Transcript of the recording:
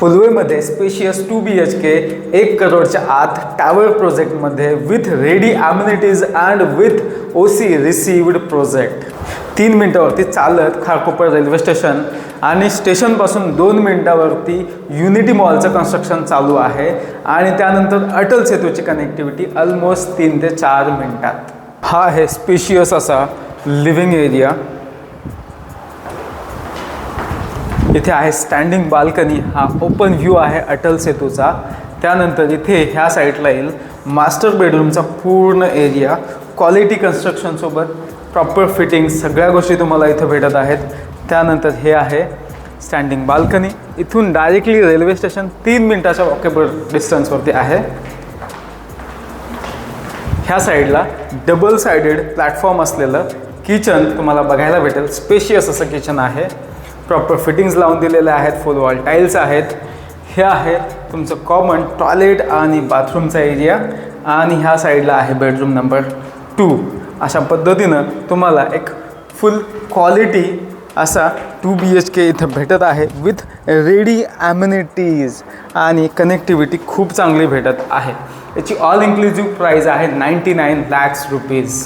उलवेमध्ये spacious 2 BHK 1 करोडच्या आत tower प्रोजेक्टमध्ये with ready amenities and with OC received project. 3 मिनिटावरती चालत Kharkopar railway station आणि स्टेशनपासून 2 मिनिटावरती युनिटी मॉलचं कन्स्ट्रक्शन चालू आहे आणि त्यानंतर अटल सेतूची कनेक्टिव्हिटी ऑलमोस्ट 3 ते 4 मिनिटात. हा आहे स्पेशियस असा लिव्हिंग एरिया. इथे आहे स्टँडिंग बाल्कनी. हा ओपन व्ह्यू आहे अटल सेतूचा. त्यानंतर इथे ह्या साईडला येईल मास्टर बेडरूमचा पूर्ण एरिया. क्वालिटी कन्स्ट्रक्शनसोबत प्रॉपर फिटिंग सगळ्या गोष्टी तुम्हाला इथं भेटत आहेत. त्यानंतर हे आहे स्टँडिंग बाल्कनी. इथून डायरेक्टली रेल्वे स्टेशन 3 मिनिटाच्या वॉकेबल डिस्टन्सवरती आहे. ह्या साईडला डबल साइडेड प्लॅटफॉर्म असलेलं किचन तुम्हाला बघायला भेटेल. स्पेशियस असं किचन आहे. प्रॉपर फिटिंग्स लावून दिलेले आहेत. फुल वॉल टाईल्स आहेत. हे आहे तुमचं कॉमन टॉयलेट आणि बाथरूमचा एरिया आणि ह्या साईडला आहे बेडरूम नंबर 2. अशा पद्धतीनं तुम्हाला एक फुल क्वालिटी असा 2 BHK इथं भेटत आहे विथ रेडी ॲम्युनिटीज आणि कनेक्टिव्हिटी खूप चांगली भेटत आहे. याची ऑल इन्क्लुझिव्ह प्राईज आहे 99 लाख रुपीज.